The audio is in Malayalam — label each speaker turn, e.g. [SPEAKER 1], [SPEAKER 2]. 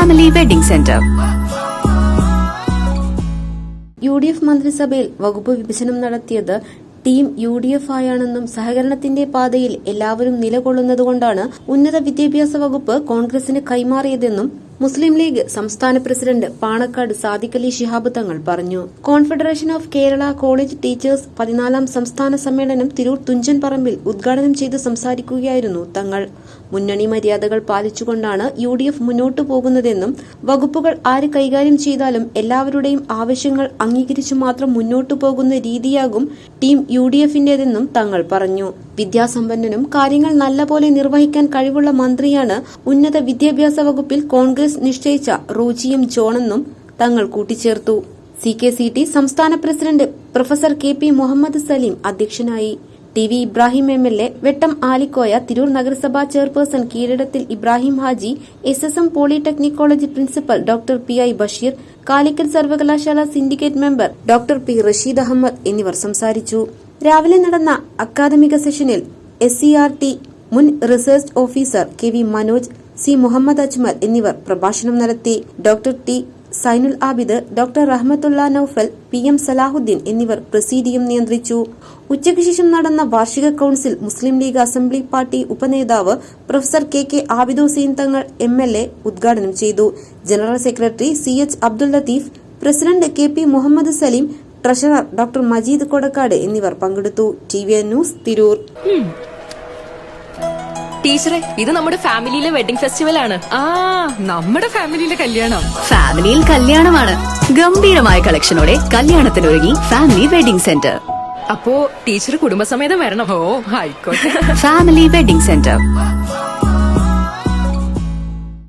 [SPEAKER 1] Family wedding centre.
[SPEAKER 2] UDF മന്ത്രിസഭയിൽ വകുപ്പ് വിഭജനം നടത്തിയത് ടീം UDF ആയാണെന്നും സഹകരണത്തിന്റെ പാതയിൽ എല്ലാവരും നിലകൊള്ളുന്നതുകൊണ്ടാണ് ഉന്നത വിദ്യാഭ്യാസ വകുപ്പ് കോൺഗ്രസിന് കൈമാറിയതെന്നും മുസ്ലിം ലീഗ് സംസ്ഥാന പ്രസിഡന്റ് പാണക്കാട് സാദിഖ് അലി ശിഹാബ് തങ്ങൾ പറഞ്ഞു. Confederation of Kerala college teachers 14ാം സംസ്ഥാന സമ്മേളനം തിരൂർ തുഞ്ചൻ പറമ്പിൽ ഉദ്ഘാടനം ചെയ്ത് സംസാരിക്കുകയായിരുന്നു തങ്ങൾ. മുന്നണി മര്യാദകൾ പാലിച്ചുകൊണ്ടാണ് UDF മുന്നോട്ടു പോകുന്നതെന്നും വകുപ്പുകൾ ആര് കൈകാര്യം ചെയ്താലും എല്ലാവരുടെയും ആവശ്യങ്ങൾ അംഗീകരിച്ചു മാത്രം മുന്നോട്ടു പോകുന്ന രീതിയാകും ടീം UDFന്റേതെന്നും തങ്ങൾ പറഞ്ഞു. വിദ്യാസമ്പന്നനും കാര്യങ്ങൾ നല്ലപോലെ നിർവഹിക്കാൻ കഴിവുള്ള മന്ത്രിയാണ് ഉന്നത വിദ്യാഭ്യാസ വകുപ്പിൽ കോൺഗ്രസ് നിശ്ചയിച്ച റോജിയം ജോണെന്നും തങ്ങൾ കൂട്ടിച്ചേർത്തു. CKCT സംസ്ഥാന president professor KP Muhammad Saleem അധ്യക്ഷനായി. TV ഇബ്രാഹിം MLA, വെട്ടം ആലിക്കോയ, തിരൂർ നഗരസഭാ chairperson Keezhadathil Ibrahim Haji, SSM polytechnic college principal doctor PI Basheer, Calicut സർവകലാശാല syndicate member doctor P Rasheed Ahmed എന്നിവർ സംസാരിച്ചു. രാവിലെ നടന്ന അക്കാദമിക സെഷനിൽ SCRT മുൻ research officer KV Manoj, C Muhammad Ajmal എന്നിവർ പ്രഭാഷണം നടത്തി. Doctor T Zainul Abid, doctor Rahmathulla Noufal, PM Salahuddin എന്നിവർ പ്രസീഡിയം നിയന്ത്രിച്ചു. ഉച്ചയ്ക്ക് ശേഷം നടന്ന വാർഷിക council Muslim League assembly party ഉപനേതാവ് professor KK Abid Hussain Thangal MLA ഉദ്ഘാടനം ചെയ്തു. General secretary CH Abdul Latheef, president KP Muhammad Saleem, treasurer doctor Majeed Kodakkad എന്നിവർ പങ്കെടുത്തു. TVN news Tirur.
[SPEAKER 3] ടീച്ചറെ, ഇത് നമ്മുടെ ഫാമിലിയിലെ വെഡിംഗ് ഫെസ്റ്റിവൽ ആണ്.
[SPEAKER 4] നമ്മുടെ ഫാമിലിയിലെ കല്യാണം.
[SPEAKER 1] ഫാമിലിയിൽ കല്യാണമാണ്. ഗംഭീരമായ കളക്ഷനോടെ കല്യാണത്തിനൊരുങ്ങി ഫാമിലി വെഡിംഗ് സെന്റർ.
[SPEAKER 3] അപ്പോ ടീച്ചർ കുടുംബസമേതം വരണം.
[SPEAKER 4] ഓ, ആയിക്കോട്ടെ.
[SPEAKER 1] Family wedding centre.